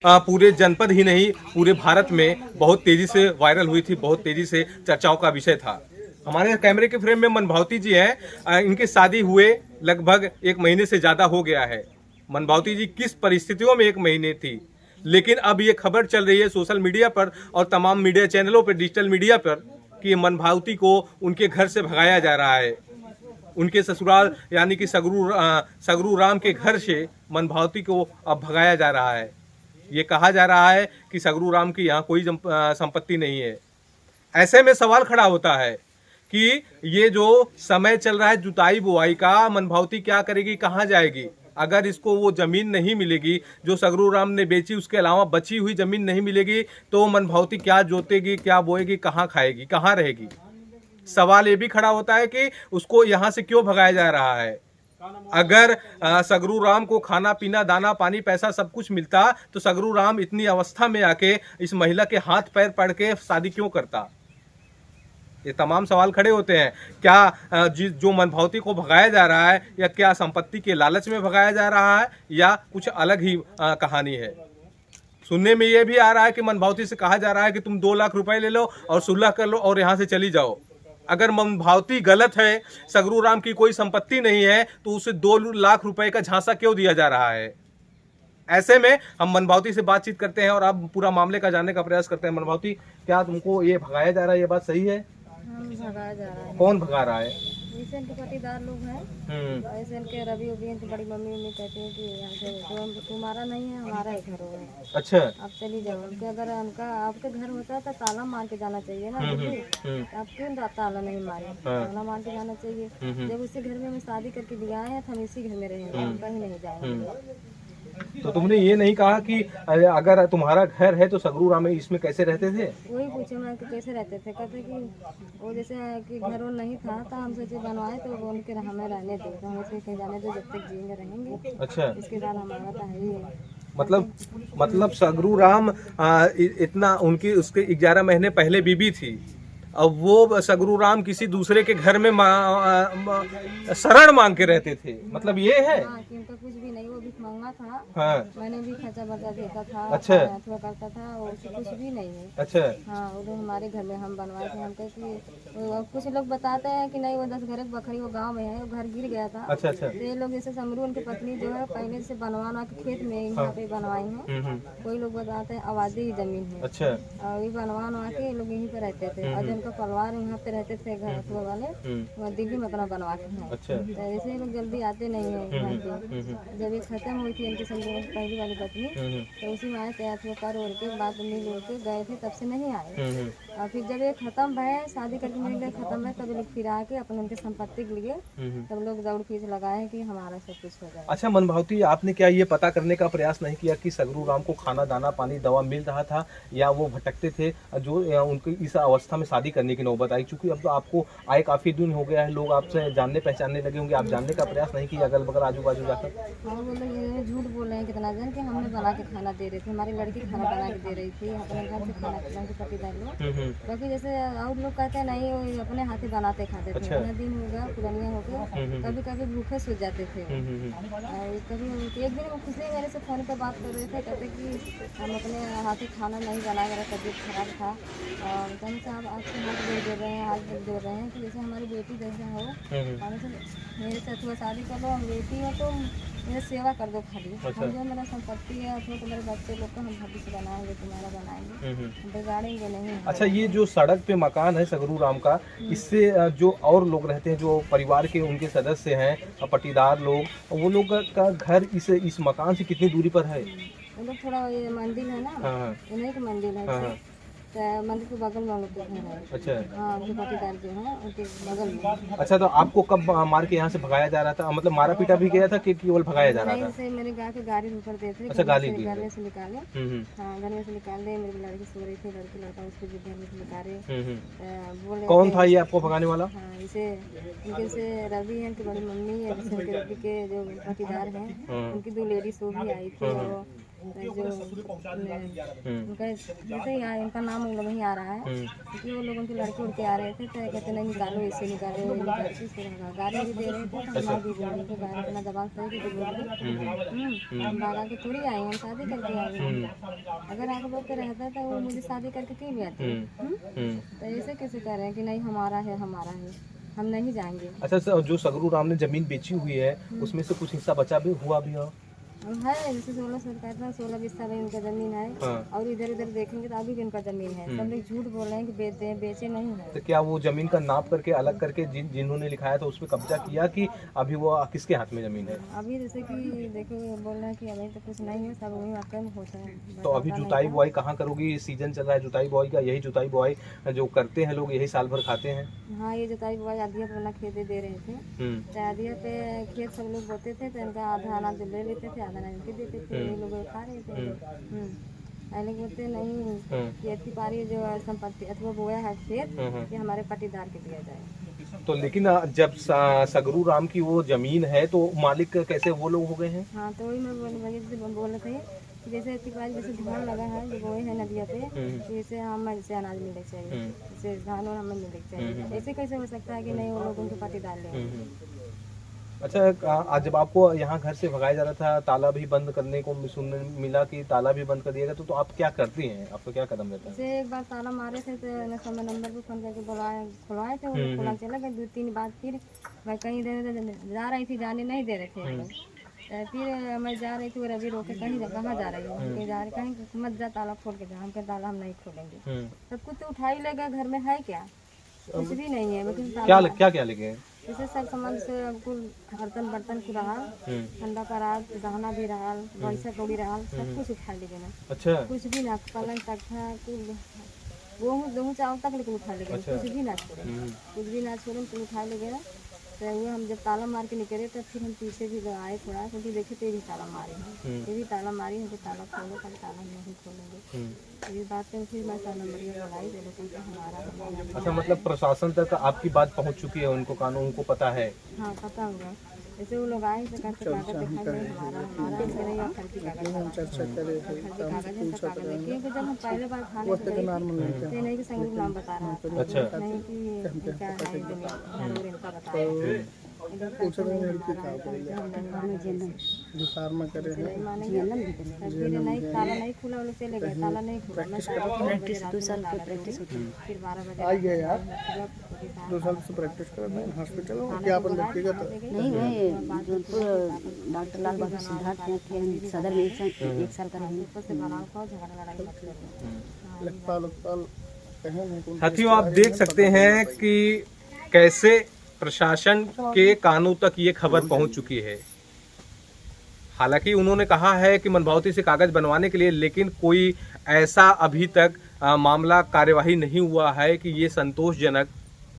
पूरे जनपद ही नहीं पूरे भारत में बहुत तेजी से वायरल हुई थी, बहुत तेजी से चर्चाओं का विषय था। हमारे कैमरे के फ्रेम में मनभावती जी हैं। इनकी शादी हुए लगभग 1 महीने से ज़्यादा हो गया है। मनभावती जी किस परिस्थितियों में 1 महीने थी, लेकिन अब ये खबर चल रही है सोशल मीडिया पर और तमाम मीडिया चैनलों पर, डिजिटल मीडिया पर, कि मनभावती को उनके घर से भगाया जा रहा है। उनके ससुराल यानी कि सगरू राम के घर से मनभावती को अब भगाया जा रहा है। ये कहा जा रहा है कि सगरू राम की यहाँ कोई संपत्ति नहीं है। ऐसे में सवाल खड़ा होता है कि ये जो समय चल रहा है जुताई बुआई का, मनभावती क्या करेगी, कहाँ जाएगी? अगर इसको वो जमीन नहीं मिलेगी जो सगरू राम ने बेची, उसके अलावा बची हुई जमीन नहीं मिलेगी, तो मनभावती क्या जोतेगी, क्या बोएगी, कहाँ खाएगी, कहाँ रहेगी? सवाल ये भी खड़ा होता है कि उसको यहाँ से क्यों भगाया जा रहा है। अगर सगरू राम को खाना पीना, दाना पानी, पैसा सब कुछ मिलता तो सगरू राम इतनी अवस्था में आके इस महिला के हाथ पैर पड़ के शादी क्यों करता? ये तमाम सवाल खड़े होते हैं। क्या जो मनभावती को भगाया जा रहा है, या क्या संपत्ति के लालच में भगाया जा रहा है, या कुछ अलग ही कहानी है? सुनने में ये भी आ रहा है कि मनभावती से कहा जा रहा है कि तुम 2 लाख रुपए ले लो और सुलह कर लो और यहाँ से चली जाओ। अगर मनभावती गलत है, सगरू राम की कोई संपत्ति नहीं है, तो उसे 2 लाख रुपए का झांसा क्यों दिया जा रहा है? ऐसे में हम मनभावती से बातचीत करते हैं और अब पूरा मामले का जानने का प्रयास करते हैं। मनभावती, क्या तुमको ये भगाया जा रहा है, ये बात सही है? भगाया जा रहा है। कौन भगा रहा है? जैसे इनके पटीदार लोग हैं, ऐसे इनके रवि उबी इनकी बड़ी मम्मी कहती है कि यहाँ से तुम्हारा नहीं है, हमारा ही घर है। अच्छा, आप चली जाओ। अगर उनका आपके घर होता तो ताला मार के जाना चाहिए ना। आप क्यों ताला नहीं मारे? ताला मार के जाना चाहिए। जब उसी घर में हम शादी करके दिया है तो हम इसी घर में रहेंगे, हम कहीं नहीं जाएंगे। तो तुमने ये नहीं कहा कि अगर तुम्हारा घर है तो सगरू राम इसमें कैसे रहते थे? वही पूछे मैं कि कैसे रहते थे। कहते कि वो जैसे कि घर वो नहीं था तो हम सोचे बनवाए तो वो उनके हमें रहने दो, तो हम उसे कहीं जाने दो, जब तक जिएंगे रहेंगे। अच्छा, इसके बाद हमारा तो है ही है। मतलब सगरू राम इतना उनकी उसके 11 महीने पहले बीबी थी। अब वो सगरू राम किसी दूसरे के घर में शरण मांग के रहते थे, मतलब ये है? हाँ, कि उनका कुछ भी नहीं, वो भी मांगा था। हाँ। मैंने भी खर्चा बर्चा देता था। अच्छा, अथवा करता था, और कुछ भी नहीं है। अच्छा, हाँ, वो हमारे घर में हम बनवाए थे। हम कहे कुछ लोग बताते हैं कि नहीं वो 10 घर बकरी वो गांव में है, वो घर गिर गया था। अच्छा, अच्छा। तो ये लोग जैसे समरू उनकी पत्नी जो है पहले से बनवाना के खेत में यहाँ पे बनवाई है। कोई लोग बताते हैं आबादी ही जमीन है। अच्छा, और ये बनवा के लोग यहीं पे रहते थे, और जिनका परिवार यहाँ पे रहते थे घर वाले, वो दिल्ली में अपना बनवा के हैं। अच्छा। तो ऐसे ही लोग जल्दी आते नहीं है यहाँ पे। जब ये खत्म हुई थी इनकी समझो पहली वाली पत्नी, तो उसी में आए तैयार थे, कर ओढ़ के बात मिल उड़ के गए थे, तब से नहीं आए। और फिर जब ये खत्म भय, शादी करके मिल गए, खत्म है, तब लोग फिर आके अपने उनके संपत्ति के लिए तब लोग दौड़ खींच लगाए कि हमारा सब कुछ हो जाए। अच्छा मनभावती, आपने क्या ये पता करने का प्रयास नहीं किया कि सगरू राम को खाना दाना पानी दवा मिल रहा था, या वो भटकते थे जो उनकी इस अवस्था में शादी करने की नौबत आई? क्योंकि अब तो आपको आए काफी दिन हो गया है, लोग आपसे जानने पहचानने लगे होंगे, आप जानने का प्रयास नहीं किया अगल बगल आजू बाजू जाकर? हाँ, वो लोग ये झूठ बोल रहे हैं कितना जन कि हमने बना के खाना दे रहे थे, हमारी लड़की खाना बना के दे रही थी, अपने घर से खाना खिला के पतिदार लोग। बाकी जैसे और लोग कहते हैं नहीं वो अपने हाथ ही बनाते खाते थे। अच्छा। इतना दिन हो गया, पुरानिया हो गया, कभी कभी भूखे सूझ जाते थे। और कभी एक दिन वो खुशी मेरे से फोन पे बात कर रहे थे, कहते कि हम अपने हाथ ही खाना नहीं बना, मेरा तबीयत खराब था, और कहीं से आप आपसे हाथ जोड़ रहे हैं, हाथ जोड़ रहे हैं कि जैसे हमारी बेटी जैसे हो, मेरे से अथवा शादी कर लो, हम बेटी हो तो मेरी सेवा कर दो खाली। हम जो मेरा संपत्ति है अथवा तो मेरे बच्चे लोग को हम भविष्य बनाएंगे, तुम्हारा बनाएंगे, हम बिगाड़ेंगे नहीं। अच्छा, ये जो सड़क पे मकान है सगरू राम का, इससे जो और लोग रहते हैं, जो परिवार के उनके सदस्य हैं, पटीदार लोग, वो लोग का घर इस मकान से कितनी दूरी पर है? मतलब थोड़ा ये मंदिर है ना, इन्हीं का मंदिर है, तो मंदिर के बगल में हम लोग के घर है। अच्छा। हाँ, उनके पटीदार जो हैं उनके बगल में। अच्छा, तो आपको कब मार के यहाँ से भगाया जा रहा था? मतलब मारा पीटा भी गया था कि केवल भगाया जा रहा था? नहीं, मेरे गाँव के गाड़ी ऊपर दे थे। अच्छा, गाली दी? घर में से निकाले। हाँ, घर में से निकाले, मेरी लड़की सो रही थी, लड़की लड़का उसको भी घर में से निकाले। कौन था ये आपको भगाने वाला? हाँ, इसे इनके से रवि है, उनकी बड़ी मम्मी है, उनके रवि के जो पटीदार हैं, उनकी 2 लेडीज वो भी आई थी, उनका जैसे ही इनका नाम उन लोग ही आ रहा है, क्योंकि वो लोग उनके लड़के उड़के आ रहे थे तो कहते नहीं निकालो, इससे निकालो, वो निकालो, इससे गाली भी दे रहे थे। तो हमारी भी बोली कि गाली अपना जबान सही की बोल हम भागा के थोड़ी आए, हम शादी करके आ गए। अगर आप लोग के रहता तो वो मुझे शादी करके क्यों भी आती? तो ऐसे कैसे कह रहे हैं कि नहीं हमारा है, हमारा है, हम नहीं जाएंगे। अच्छा सर, जो सगरू राम ने जमीन बेची हुई है उसमें से कुछ हिस्सा बचा भी हुआ भी हो? है जैसे 16 साल का था, 16 बिस्सा भाई उनका जमीन है। हाँ। और इधर उधर देखेंगे तो अभी भी उनका जमीन है। सब लोग झूठ बोल रहे हैं कि बेचते हैं, बेचे नहीं है। तो क्या वो जमीन का नाप करके अलग करके जिन्होंने लिखाया था उस पर कब्जा किया कि अभी वो किसके हाथ में जमीन है? अभी जैसे कि देखो बोल रहे हैं कि अभी तो कुछ नहीं है, सब वही वाकई में होता है। तो अभी जुताई बुआई कहाँ करोगी? सीजन चल रहा है जुताई बुआई का, यही जुताई बुआई जो करते हैं लोग यही साल भर खाते हैं। हाँ, ये जुताई बुआई आधिया पे अपना खेत दे रहे थे। तो आधिया पे खेत सब लोग बोते थे तो इनका आधा अनाज ले लेते थे, आधा अनाज इनके देते थे, ये लोग खा रहे थे। पहले बोलते नहीं कि इतनी पारी जो संपत्ति अथवा बोया है खेत कि हमारे पट्टीदार के दिया जाए। तो लेकिन जब सगरू राम की वो जमीन है तो मालिक कैसे वो लोग हो गए हैं? हाँ, तो वही मैं बोल रहे थे कि जैसे इतनी पारी जैसे धान लगा है जो बोए है नदिया पे, तो जैसे हमें जैसे अनाज मिलना चाहिए, जैसे धान और हमें मिलना चाहिए। ऐसे कैसे हो सकता है कि नहीं वो लोग उनके पट्टीदार ले? अच्छा, आज जब आपको यहाँ घर से भगाया जा रहा था, ताला भी बंद करने को सुनने मिला कि ताला भी बंद कर दिया गया, तो आप क्या करती हैं? आपका क्या कदम रहता है? जैसे एक बार ताला मारे थे तो समय नंबर पे फोन करके खुलवाए थे, वो खुला चला गया। 2-3 बार फिर मैं कहीं जा रही थी, जाने नहीं दे रहे थे। फिर मैं जा रही थी और अभी रोके कहीं कहाँ जा रही हूँ, कहीं जा रही, कहीं मत जा, ताला खोल के जा। हम कहे ताला हम नहीं खोलेंगे। सब कुछ तो उठा ही लेगा, घर में है क्या? कुछ भी नहीं है। क्या लेके? जैसे सब सामान से कुल बर्तन को रहा, ठंडा पड़ा, गहना भी रहा, पैसा कौड़ी रहा, सब कुछ उठा ले गए। अच्छा। कुछ भी ना, पलंग तक था, गेहूँ चावल तक लेकिन उठा ले गए। कुछ भी ना छोड़े, कुछ भी ना छोड़े, तो उठा ले गया। तो वो हम जब ताला मार के निकले तो फिर हम पीछे भी आए थोड़ा, क्योंकि देखे तो ये भी ताला मारे हैं, ये भी ताला मारी है, ताला खोलो, कल ताला नहीं खोलेंगे। ये बात है, फिर मैं ताला मरिया बुलाई दे रहे हमारा। अच्छा, मतलब प्रशासन तक आपकी बात पहुंच चुकी है, उनको कानून को पता है? हाँ, पता होगा। जैसे वो लोग आए तो कहते कागज दिखाई, हमारा ऐसे नहीं, फर्जी कागज है, क्योंकि जब हम पहले बार खाने तो नहीं कि संगीत नाम बता रहा था। अच्छा। नहीं कि क्या है इनका बता रहा नहीं, ताला नहीं खुला, वो चले गए, ताला नहीं खुला। प्रैक्टिस 2 साल की प्रैक्टिस होती है, फिर 12 बजे आ गए यार। 2 साल से प्रैक्टिस कर रहे हैं हॉस्पिटल क्या अपन व्यक्तिगत नहीं, मैं जौनपुर डॉक्टर लाल बहादुर सिद्धार्थ के सदर में 1 साल का रही। साथियों, आप देख सकते हैं कि कैसे प्रशासन के कानों तक ये खबर पहुंच चुकी है। हालांकि उन्होंने कहा है कि मनभावती से कागज बनवाने के लिए, लेकिन कोई ऐसा अभी तक मामला कार्यवाही नहीं हुआ है कि ये संतोषजनक